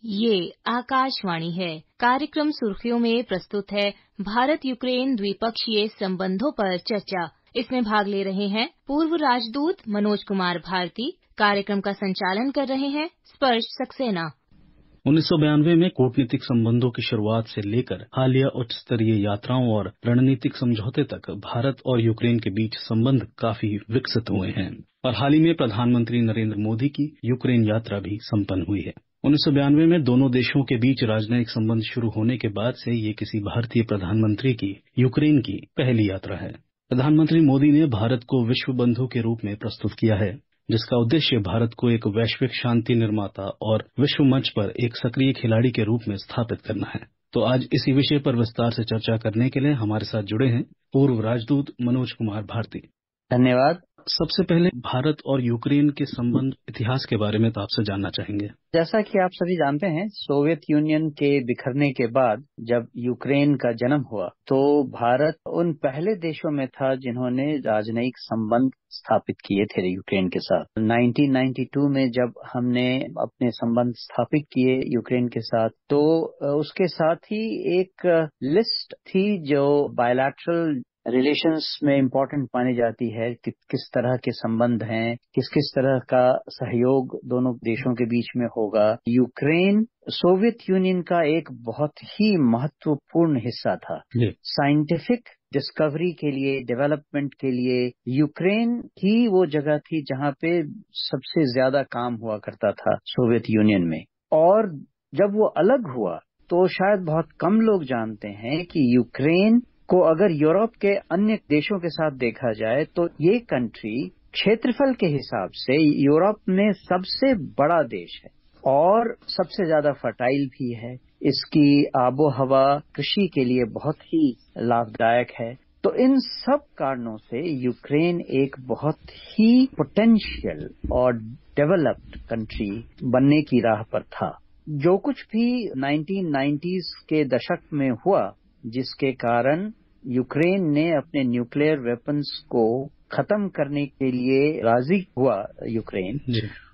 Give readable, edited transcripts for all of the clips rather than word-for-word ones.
ये आकाशवाणी है। कार्यक्रम सुर्खियों में प्रस्तुत है भारत यूक्रेन द्विपक्षीय संबंधों पर चर्चा। इसमें भाग ले रहे हैं पूर्व राजदूत मनोज कुमार भारती। कार्यक्रम का संचालन कर रहे हैं स्पर्श सक्सेना। 1992 में कूटनीतिक संबंधों की शुरुआत से लेकर हालिया उच्च स्तरीय यात्राओं और रणनीतिक समझौते तक भारत और यूक्रेन के बीच संबंध काफी विकसित हुए हैं और हाल ही में प्रधानमंत्री नरेंद्र मोदी की यूक्रेन यात्रा भी संपन्न हुई है। 1992 में दोनों देशों के बीच राजनयिक संबंध शुरू होने के बाद से ये किसी भारतीय प्रधानमंत्री की यूक्रेन की पहली यात्रा है। प्रधानमंत्री मोदी ने भारत को विश्व बंधु के रूप में प्रस्तुत किया है, जिसका उद्देश्य भारत को एक वैश्विक शांति निर्माता और विश्व मंच पर एक सक्रिय खिलाड़ी के रूप में स्थापित करना है। तो आज इसी विषय पर विस्तार से चर्चा करने के लिए हमारे साथ जुड़े हैं पूर्व राजदूत मनोज कुमार भारती। धन्यवाद। सबसे पहले भारत और यूक्रेन के संबंध इतिहास के बारे में तो आपसे जानना चाहेंगे। जैसा कि आप सभी जानते हैं, सोवियत यूनियन के बिखरने के बाद जब यूक्रेन का जन्म हुआ तो भारत उन पहले देशों में था जिन्होंने राजनयिक संबंध स्थापित किए थे यूक्रेन के साथ। 1992 में जब हमने अपने संबंध स्थापित किए यूक्रेन के साथ, तो उसके साथ ही एक लिस्ट थी जो बायलैटरल रिलेशंस में इम्पोर्टेंट मानी जाती है कि किस तरह के संबंध हैं, किस किस तरह का सहयोग दोनों देशों के बीच में होगा। यूक्रेन सोवियत यूनियन का एक बहुत ही महत्वपूर्ण हिस्सा था। साइंटिफिक डिस्कवरी के लिए, डेवलपमेंट के लिए यूक्रेन ही वो जगह थी जहां पे सबसे ज्यादा काम हुआ करता था सोवियत यूनियन में। और जब वो अलग हुआ तो शायद बहुत कम लोग जानते हैं कि यूक्रेन को अगर यूरोप के अन्य देशों के साथ देखा जाए तो ये कंट्री क्षेत्रफल के हिसाब से यूरोप में सबसे बड़ा देश है और सबसे ज्यादा फर्टाइल भी है। इसकी आबो हवा कृषि के लिए बहुत ही लाभदायक है। तो इन सब कारणों से यूक्रेन एक बहुत ही पोटेंशियल और डेवलप्ड कंट्री बनने की राह पर था। जो कुछ भी 1990s के दशक में हुआ, जिसके कारण यूक्रेन ने अपने न्यूक्लियर वेपन्स को खत्म करने के लिए राजी हुआ यूक्रेन,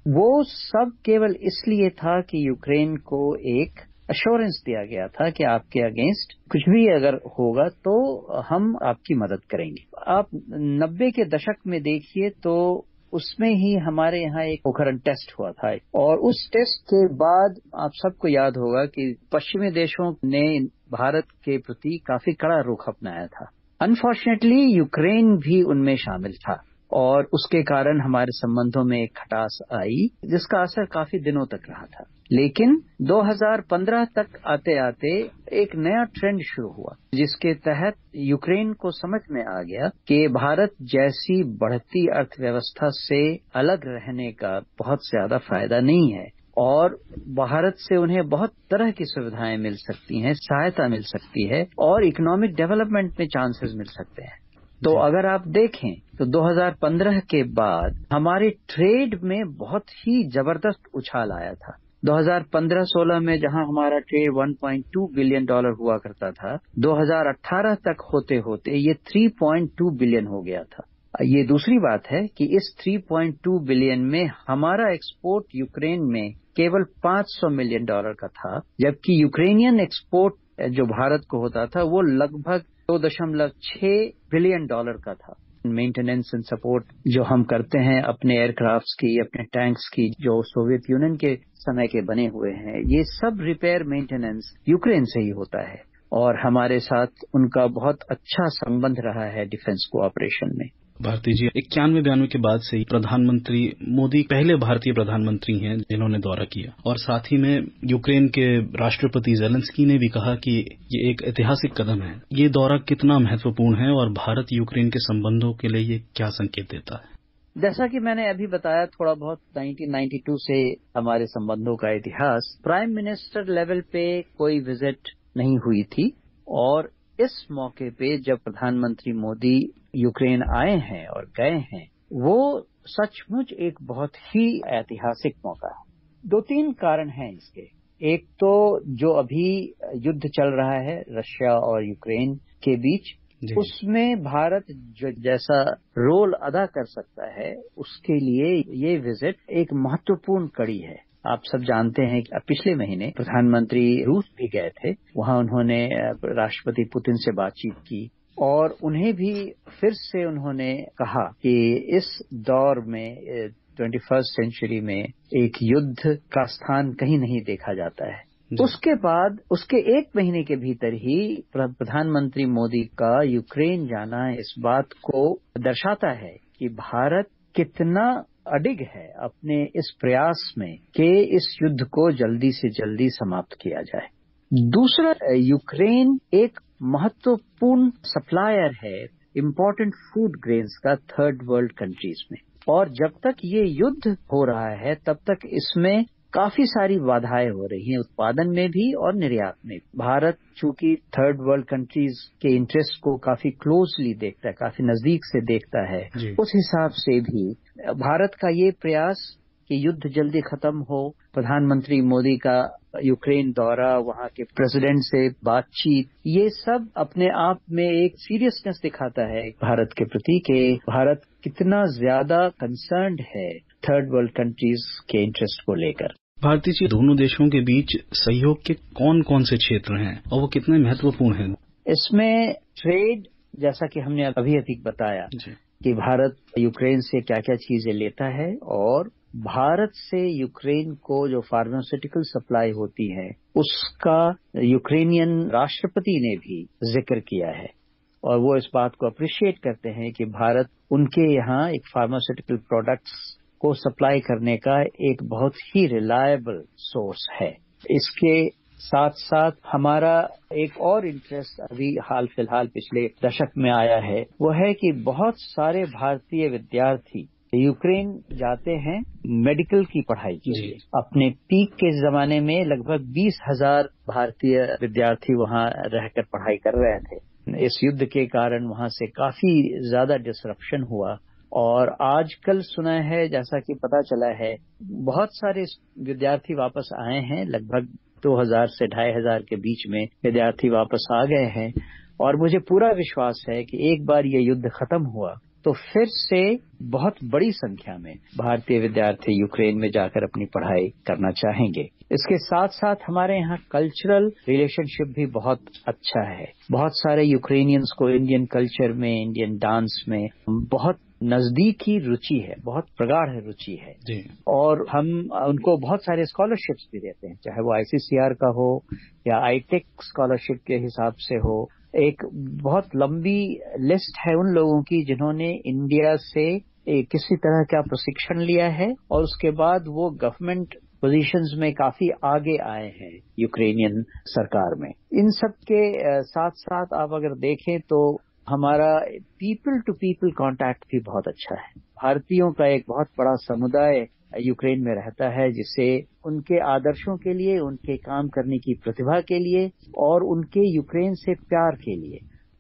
वो सब केवल इसलिए था कि यूक्रेन को एक अश्योरेंस दिया गया था कि आपके अगेंस्ट कुछ भी अगर होगा तो हम आपकी मदद करेंगे। आप 90 के दशक में देखिए तो उसमें ही हमारे यहाँ एक पोखरण टेस्ट हुआ था और उस टेस्ट के बाद आप सबको याद होगा कि पश्चिमी देशों ने भारत के प्रति काफी कड़ा रुख अपनाया था। अनफॉर्चुनेटली यूक्रेन भी उनमें शामिल था और उसके कारण हमारे संबंधों में एक खटास आई, जिसका असर काफी दिनों तक रहा था। लेकिन 2015 तक आते आते एक नया ट्रेंड शुरू हुआ, जिसके तहत यूक्रेन को समझ में आ गया कि भारत जैसी बढ़ती अर्थव्यवस्था से अलग रहने का बहुत ज्यादा फायदा नहीं है और भारत से उन्हें बहुत तरह की सुविधाएं मिल सकती हैं, सहायता मिल सकती है और इकोनॉमिक डेवलपमेंट में चांसेस मिल सकते हैं। तो अगर आप देखें तो 2015 के बाद हमारे ट्रेड में बहुत ही जबरदस्त उछाल आया था। 2015-16 में जहां हमारा ट्रेड $1.2 बिलियन हुआ करता था, 2018 तक होते होते ये 3.2 बिलियन हो गया था। ये दूसरी बात है कि इस 3.2 बिलियन में हमारा एक्सपोर्ट यूक्रेन में केवल $500 मिलियन का था, जबकि यूक्रेनियन एक्सपोर्ट जो भारत को होता था वो लगभग 2.6 बिलियन का था। मेंटेनेंस एंड सपोर्ट जो हम करते हैं अपने एयरक्राफ्ट्स की, अपने टैंक्स की, जो सोवियत यूनियन के समय के बने हुए हैं, ये सब रिपेयर मेंटेनेंस यूक्रेन से ही होता है और हमारे साथ उनका बहुत अच्छा संबंध रहा है डिफेंस कोऑपरेशन में। भारती जी, 91-92 के बाद से प्रधानमंत्री मोदी पहले भारतीय प्रधानमंत्री हैं जिन्होंने दौरा किया और साथ ही में यूक्रेन के राष्ट्रपति ज़ेलेंस्की ने भी कहा कि ये एक ऐतिहासिक कदम है। ये दौरा कितना महत्वपूर्ण है और भारत यूक्रेन के संबंधों के लिए ये क्या संकेत देता है? जैसा कि मैंने अभी बताया थोड़ा बहुत 1992 से हमारे संबंधों का इतिहास, प्राइम मिनिस्टर लेवल पे कोई विजिट नहीं हुई थी और इस मौके पे जब प्रधानमंत्री मोदी यूक्रेन आए हैं और गए हैं, वो सचमुच एक बहुत ही ऐतिहासिक मौका है। 2-3 कारण हैं इसके। एक तो जो अभी युद्ध चल रहा है रशिया और यूक्रेन के बीच, उसमें भारत जो जैसा रोल अदा कर सकता है, उसके लिए ये विजिट एक महत्वपूर्ण कड़ी है। आप सब जानते हैं कि पिछले महीने प्रधानमंत्री रूस भी गए थे। वहां उन्होंने राष्ट्रपति पुतिन से बातचीत की और उन्हें भी फिर से उन्होंने कहा कि इस दौर में 21st सेंचुरी में एक युद्ध का स्थान कहीं नहीं देखा जाता है। उसके बाद उसके एक महीने के भीतर ही प्रधानमंत्री मोदी का यूक्रेन जाना इस बात को दर्शाता है कि भारत कितना अडिग है अपने इस प्रयास में कि इस युद्ध को जल्दी से जल्दी समाप्त किया जाए। दूसरा, यूक्रेन एक महत्वपूर्ण सप्लायर है इम्पोर्टेंट फूड ग्रेन्स का थर्ड वर्ल्ड कंट्रीज में, और जब तक ये युद्ध हो रहा है तब तक इसमें काफी सारी बाधाएं हो रही हैं, उत्पादन में भी और निर्यात में। भारत चूंकि थर्ड वर्ल्ड कंट्रीज के इंटरेस्ट को काफी क्लोजली देखता है, काफी नजदीक से देखता है, उस हिसाब से भी भारत का ये प्रयास कि युद्ध जल्दी खत्म हो, प्रधानमंत्री मोदी का यूक्रेन दौरा, वहां के प्रेसिडेंट से बातचीत, ये सब अपने आप में एक सीरियसनेस दिखाता है भारत के प्रति कि भारत कितना ज्यादा कंसर्न्ड है थर्ड वर्ल्ड कंट्रीज के इंटरेस्ट को लेकर। भारती जी, दोनों देशों के बीच सहयोग के कौन कौन से क्षेत्र हैं और वो कितने महत्वपूर्ण हैं? इसमें ट्रेड, जैसा कि हमने अभी बताया कि भारत यूक्रेन से क्या क्या चीजें लेता है, और भारत से यूक्रेन को जो फार्मास्यूटिकल सप्लाई होती है उसका यूक्रेनियन राष्ट्रपति ने भी जिक्र किया है, और वो इस बात को अप्रिशिएट करते हैं कि भारत उनके यहाँ एक फार्मास्यूटिकल प्रोडक्ट्स को सप्लाई करने का एक बहुत ही रिलायबल सोर्स है। इसके साथ साथ हमारा एक और इंटरेस्ट अभी हाल फिलहाल पिछले दशक में आया है, वो है कि बहुत सारे भारतीय विद्यार्थी यूक्रेन जाते हैं मेडिकल की पढ़ाई के लिए। अपने पीक के जमाने में लगभग 20,000 भारतीय विद्यार्थी वहां रहकर पढ़ाई कर रहे थे। इस युद्ध के कारण वहां से काफी ज्यादा डिसरप्शन हुआ, और आजकल सुना है, जैसा कि पता चला है, बहुत सारे विद्यार्थी वापस आए हैं। लगभग 2,000 से 2,500 के बीच में विद्यार्थी वापस आ गए हैं, और मुझे पूरा विश्वास है कि एक बार ये युद्ध खत्म हुआ तो फिर से बहुत बड़ी संख्या में भारतीय विद्यार्थी यूक्रेन में जाकर अपनी पढ़ाई करना चाहेंगे। इसके साथ साथ हमारे यहाँ कल्चरल रिलेशनशिप भी बहुत अच्छा है। बहुत सारे यूक्रेनियंस को इंडियन कल्चर में, इंडियन डांस में बहुत नजदीकी रुचि है, बहुत प्रगाढ़ रुचि है जी। और हम उनको बहुत सारे स्कॉलरशिप्स भी देते हैं, चाहे वो ICCR का हो या आईटेक स्कॉलरशिप के हिसाब से हो। एक बहुत लंबी लिस्ट है उन लोगों की जिन्होंने इंडिया से किसी तरह का प्रशिक्षण लिया है और उसके बाद वो गवर्नमेंट पोजीशंस में काफी आगे आए हैं यूक्रेनियन सरकार में। इन सब के साथ साथ आप अगर देखें तो हमारा पीपल टू पीपल कांटेक्ट भी बहुत अच्छा है। भारतीयों का एक बहुत बड़ा समुदाय यूक्रेन में रहता है, जिसे उनके आदर्शों के लिए, उनके काम करने की प्रतिभा के लिए और उनके यूक्रेन से प्यार के लिए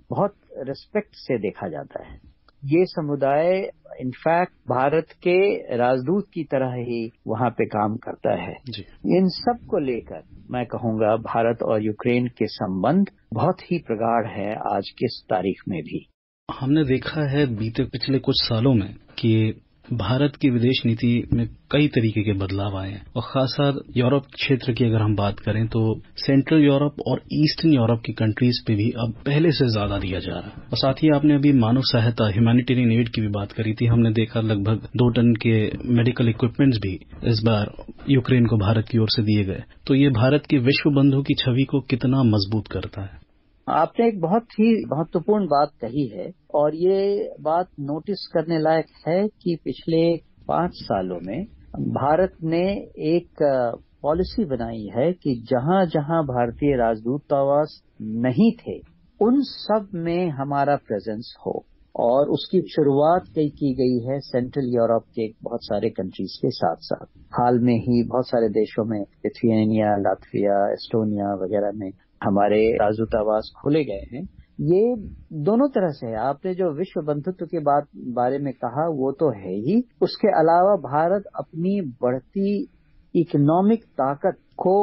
बहुत रिस्पेक्ट से देखा जाता है। ये समुदाय इनफैक्ट भारत के राजदूत की तरह ही वहां पे काम करता है जी। इन सब को लेकर मैं कहूंगा भारत और यूक्रेन के संबंध बहुत ही प्रगाढ़ है आज की इस तारीख में भी। हमने देखा है बीते पिछले कुछ सालों में कि भारत की विदेश नीति में कई तरीके के बदलाव आए हैं, और खासकर यूरोप क्षेत्र की अगर हम बात करें तो सेंट्रल यूरोप और ईस्टर्न यूरोप की कंट्रीज पे भी अब पहले से ज्यादा दिया जा रहा है। और साथ ही आपने अभी मानव सहायता, ह्यूमैनिटेरियन एड की भी बात करी थी। हमने देखा लगभग 2 टन के मेडिकल इक्विपमेंट्स भी इस बार यूक्रेन को भारत की ओर से दिए गए। तो ये भारत के विश्व बंधु की छवि को कितना मजबूत करता है? आपने एक बहुत ही महत्वपूर्ण बात कही है, और ये बात नोटिस करने लायक है कि पिछले 5 सालों में भारत ने एक पॉलिसी बनाई है कि जहां जहां भारतीय राजदूतावास नहीं थे उन सब में हमारा प्रेजेंस हो, और उसकी शुरुआत की गई है सेंट्रल यूरोप के बहुत सारे कंट्रीज के साथ साथ। हाल में ही बहुत सारे देशों में, लिथुआनिया, लातविया, एस्टोनिया वगैरह में हमारे राजदूतावास खोले गए हैं। ये दोनों तरह से है। आपने जो विश्व बंधुत्व के बारे में कहा वो तो है ही, उसके अलावा भारत अपनी बढ़ती इकोनॉमिक ताकत को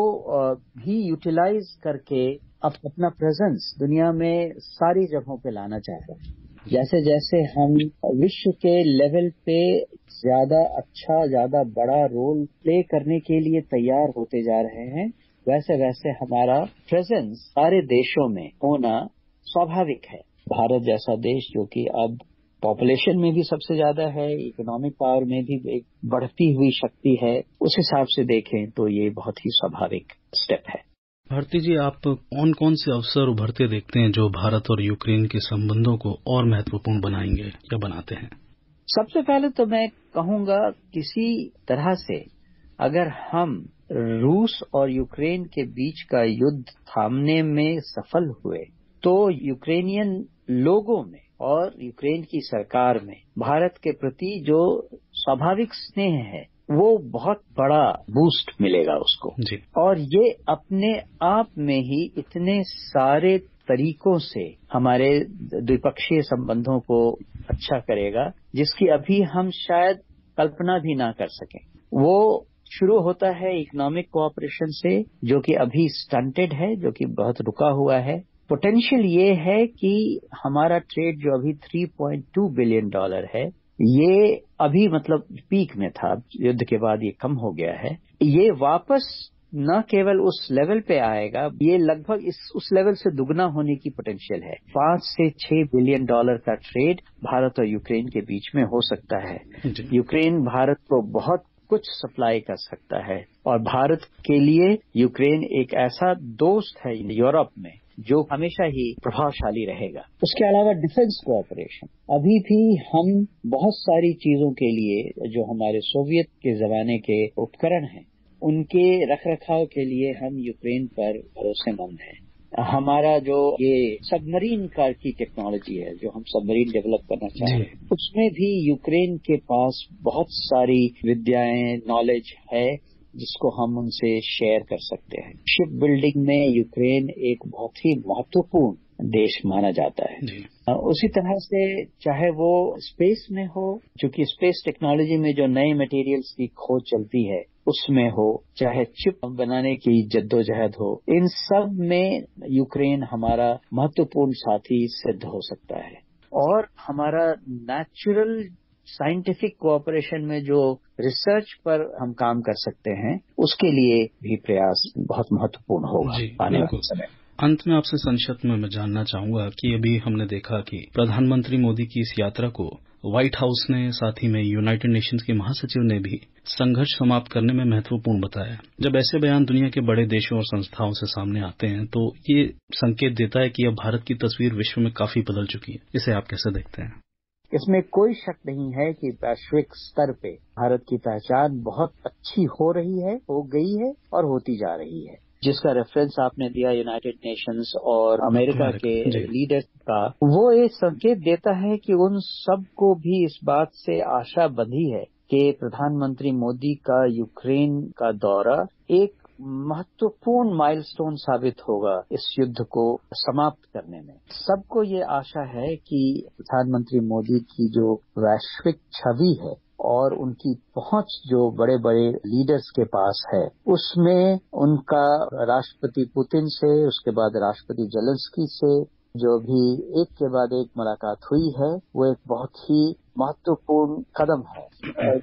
भी यूटिलाइज करके अपना प्रेजेंस दुनिया में सारी जगहों पे लाना चाहता है। जैसे जैसे हम विश्व के लेवल पे ज्यादा अच्छा, ज्यादा बड़ा रोल प्ले करने के लिए तैयार होते जा रहे हैं, वैसे वैसे हमारा प्रेजेंस सारे देशों में होना स्वाभाविक है। भारत जैसा देश जो कि अब पॉपुलेशन में भी सबसे ज्यादा है, इकोनॉमिक पावर में भी एक बढ़ती हुई शक्ति है, उस हिसाब से देखें तो ये बहुत ही स्वाभाविक स्टेप है। भारती जी, आप कौन कौन से अवसर उभरते देखते हैं जो भारत और यूक्रेन के संबंधों को और महत्वपूर्ण बनाएंगे या बनाते हैं? सबसे पहले तो मैं कहूंगा, किसी तरह से अगर हम रूस और यूक्रेन के बीच का युद्ध थामने में सफल हुए तो यूक्रेनियन लोगों में और यूक्रेन की सरकार में भारत के प्रति जो स्वाभाविक स्नेह है वो बहुत बड़ा बूस्ट मिलेगा उसको जी। और ये अपने आप में ही इतने सारे तरीकों से हमारे द्विपक्षीय संबंधों को अच्छा करेगा जिसकी अभी हम शायद कल्पना भी ना कर सकें। वो शुरू होता है इकोनॉमिक कोऑपरेशन से, जो कि अभी स्टंटेड है, जो कि बहुत रुका हुआ है। पोटेंशियल ये है कि हमारा ट्रेड जो अभी $3.2 बिलियन है, ये अभी मतलब पीक में था, युद्ध के बाद ये कम हो गया है। ये वापस न केवल उस लेवल पे आएगा, ये लगभग उस लेवल से दुगना होने की पोटेंशियल है। 5 से 6 बिलियन डॉलर का ट्रेड भारत और यूक्रेन के बीच में हो सकता है। यूक्रेन भारत को बहुत कुछ सप्लाई कर सकता है और भारत के लिए यूक्रेन एक ऐसा दोस्त है यूरोप में जो हमेशा ही प्रभावशाली रहेगा। उसके अलावा डिफेंस कोऑपरेशन, अभी भी हम बहुत सारी चीजों के लिए जो हमारे सोवियत के जमाने के उपकरण हैं उनके रखरखाव के लिए हम यूक्रेन पर भरोसेमंद हैं। हमारा जो ये सबमरीन कार की टेक्नोलॉजी है, जो हम सबमरीन डेवलप करना चाहते हैं, उसमें भी यूक्रेन के पास बहुत सारी विद्याएं, नॉलेज है जिसको हम उनसे शेयर कर सकते हैं। शिप बिल्डिंग में यूक्रेन एक बहुत ही महत्वपूर्ण देश माना जाता है। उसी तरह से चाहे वो स्पेस में हो, चूंकि स्पेस टेक्नोलॉजी में जो नए मटेरियल्स की खोज चलती है उसमें हो, चाहे चिप बनाने की जद्दोजहद हो, इन सब में यूक्रेन हमारा महत्वपूर्ण साथी सिद्ध हो सकता है। और हमारा नेचुरल साइंटिफिक कोऑपरेशन में जो रिसर्च पर हम काम कर सकते हैं उसके लिए भी प्रयास बहुत महत्वपूर्ण होगा आने वाले समय। अंत में आपसे संक्षिप्त में मैं जानना चाहूंगा कि अभी हमने देखा कि प्रधानमंत्री मोदी की इस यात्रा को व्हाइट हाउस ने, साथ ही में यूनाइटेड नेशंस के महासचिव ने भी संघर्ष समाप्त करने में महत्वपूर्ण बताया। जब ऐसे बयान दुनिया के बड़े देशों और संस्थाओं से सामने आते हैं तो ये संकेत देता है कि अब भारत की तस्वीर विश्व में काफी बदल चुकी है। इसे आप कैसे देखते हैं? इसमें कोई शक नहीं है कि वैश्विक स्तर पे भारत की पहचान बहुत अच्छी हो रही है, हो गई है और होती जा रही है। जिसका रेफरेंस आपने दिया यूनाइटेड नेशंस और अमेरिका के लीडर्स का, वो ये संकेत देता है कि उन सबको भी इस बात से आशा बंधी है कि प्रधानमंत्री मोदी का यूक्रेन का दौरा एक महत्वपूर्ण माइलस्टोन साबित होगा इस युद्ध को समाप्त करने में। सबको ये आशा है कि प्रधानमंत्री मोदी की जो वैश्विक छवि है और उनकी पहुंच जो बड़े बड़े लीडर्स के पास है, उसमें उनका राष्ट्रपति पुतिन से, उसके बाद राष्ट्रपति जेलेंस्की से जो भी एक के बाद एक मुलाकात हुई है, वो एक बहुत ही महत्वपूर्ण कदम है।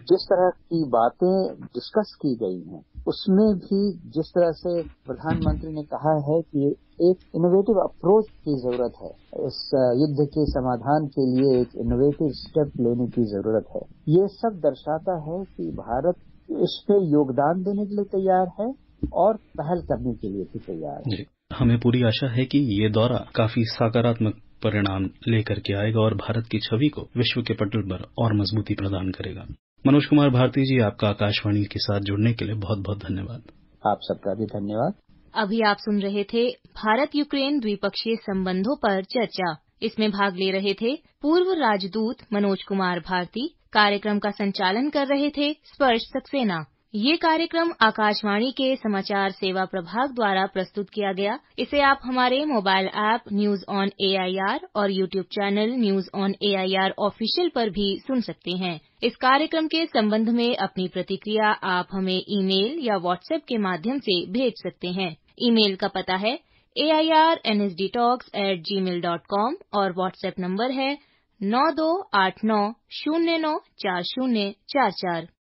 जिस तरह की बातें डिस्कस की गई हैं उसमें भी जिस तरह से प्रधानमंत्री ने कहा है कि एक इनोवेटिव अप्रोच की जरूरत है, इस युद्ध के समाधान के लिए एक इनोवेटिव स्टेप लेने की जरूरत है, ये सब दर्शाता है कि भारत इस पे योगदान देने के लिए तैयार है और पहल करने के लिए भी तैयार है। हमें पूरी आशा है कि ये दौरा काफी सकारात्मक परिणाम लेकर के आएगा और भारत की छवि को विश्व के पटल पर और मजबूती प्रदान करेगा। मनोज कुमार भारती जी, आपका आकाशवाणी के साथ जुड़ने के लिए बहुत बहुत धन्यवाद। आप सबका भी धन्यवाद। अभी आप सुन रहे थे भारत यूक्रेन द्विपक्षीय संबंधों पर चर्चा। इसमें भाग ले रहे थे पूर्व राजदूत मनोज कुमार भारती। कार्यक्रम का संचालन कर रहे थे स्पर्श सक्सेना। ये कार्यक्रम आकाशवाणी के समाचार सेवा प्रभाग द्वारा प्रस्तुत किया गया। इसे आप हमारे mobile app news on AIR और YouTube channel news on AIR official पर भी सुन सकते हैं। इस कार्यक्रम के संबंध में अपनी प्रतिक्रिया आप हमें ईमेल या व्हाट्सएप के माध्यम से भेज सकते हैं। ईमेल का पता है airnsdtalks@gmail.com और व्हाट्सएप नंबर है 9289094044।